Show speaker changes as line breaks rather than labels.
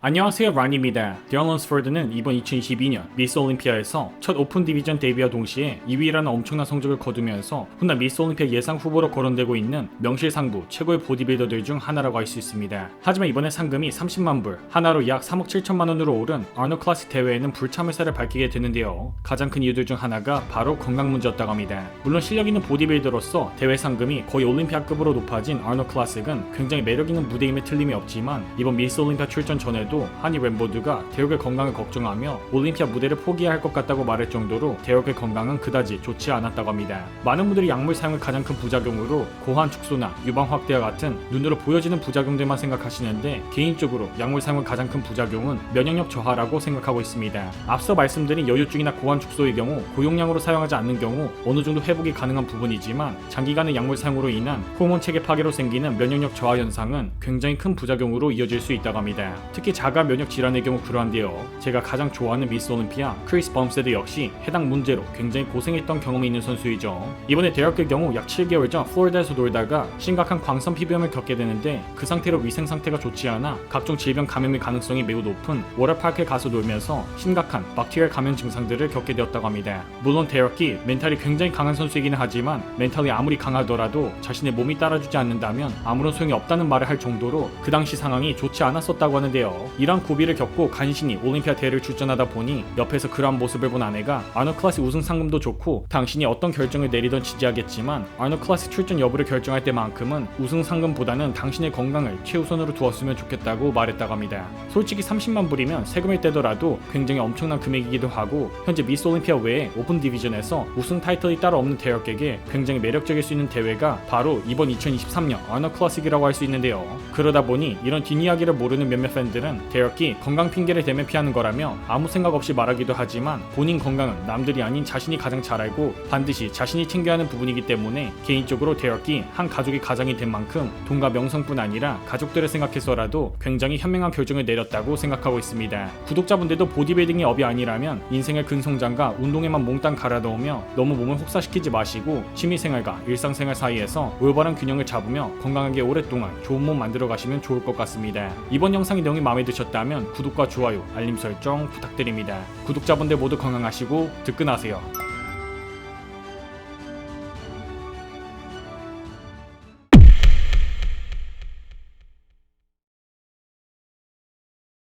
안녕하세요, 란입니다. 데런 런스포드는 이번 2022년 미스 올림피아에서 첫 오픈 디비전 데뷔와 동시에 2위라는 엄청난 성적을 거두면서 훗날 미스 올림피아 예상 후보로 거론되고 있는 명실상부 최고의 보디빌더들 중 하나라고 할 수 있습니다. 하지만 이번에 상금이 30만 불, 하나로 약 3억 7천만 원으로 오른 아놀드 클래식 대회에는 불참을사를 밝히게 되는데요. 가장 큰 이유들 중 하나가 바로 건강 문제였다고 합니다. 물론 실력 있는 보디빌더로서 대회 상금이 거의 올림피아급으로 높아진 아놀드 클래식은 굉장히 매력 있는 무대임에 틀림이 없지만 이번 미스 올림피아 출전 전에 한이 웬보드가 대역의 건강을 걱정하며 올림피아 무대를 포기해야 할 것 같다고 말할 정도로 대역의 건강은 그다지 좋지 않았다고 합니다. 많은 분들이 약물 사용을 가장 큰 부작용으로 고환 축소나 유방 확대와 같은 눈으로 보여지는 부작용들만 생각하시는데 개인적으로 약물 사용의 가장 큰 부작용은 면역력 저하라고 생각하고 있습니다. 앞서 말씀드린 여유증이나 고환 축소의 경우 고용량으로 사용하지 않는 경우 어느 정도 회복이 가능한 부분이지만 장기간의 약물 사용으로 인한 호르몬 체계 파괴로 생기는 면역력 저하 현상은 굉장히 큰 부작용으로 이어질 수 있다고 합니다. 특히 자가 면역 질환의 경우 그러한데요. 제가 가장 좋아하는 미스 올림피아 크리스 범세드 역시 해당 문제로 굉장히 고생했던 경험이 있는 선수이죠. 이번에 대학의 경우 약 7개월 전 플로리다에서 놀다가 심각한 광선 피부염을 겪게 되는데 그 상태로 위생 상태가 좋지 않아 각종 질병 감염의 가능성이 매우 높은 워터파크에 가서 놀면서 심각한 박테리아 감염 증상들을 겪게 되었다고 합니다. 물론 대학이 멘탈이 굉장히 강한 선수이기는 하지만 멘탈이 아무리 강하더라도 자신의 몸이 따라주지 않는다면 아무런 소용이 없다는 말을 할 정도로 그 당시 상황이 좋지 않았었다고 하는데요. 이런 고비를 겪고 간신히 올림피아 대회를 출전하다 보니 옆에서 그러한 모습을 본 아내가 아놀드 클래식 우승 상금도 좋고 당신이 어떤 결정을 내리던 지지하겠지만 아놀드 클래식 출전 여부를 결정할 때만큼은 우승 상금보다는 당신의 건강을 최우선으로 두었으면 좋겠다고 말했다고 합니다. 솔직히 30만 불이면 세금을 떼더라도 굉장히 엄청난 금액이기도 하고 현재 미스 올림피아 외에 오픈 디비전에서 우승 타이틀이 따로 없는 대역에게 굉장히 매력적일 수 있는 대회가 바로 이번 2023년 아놀드 클래식이라고 할 수 있는데요. 그러다 보니 이런 뒷이야기를 모르는 몇몇 팬들은 대역이 건강 핑계를 대며 피하는 거라며 아무 생각 없이 말하기도 하지만 본인 건강은 남들이 아닌 자신이 가장 잘 알고 반드시 자신이 챙겨야 하는 부분이기 때문에 개인적으로 대역이 한 가족의 가장이 된 만큼 돈과 명성뿐 아니라 가족들을 생각해서라도 굉장히 현명한 결정을 내렸다고 생각하고 있습니다. 구독자분들도 보디빌딩이 업이 아니라면 인생의 근성장과 운동에만 몽땅 갈아 넣으며 너무 몸을 혹사시키지 마시고 취미생활과 일상생활 사이에서 올바른 균형을 잡으며 건강하게 오랫동안 좋은 몸 만들어 가시면 좋을 것 같습니다. 이번 영상이 내용이 마음에 드셨다면 구독과 좋아요, 알림 설정 부탁드립니다. 구독자분들 모두 건강하시고 득근하세요.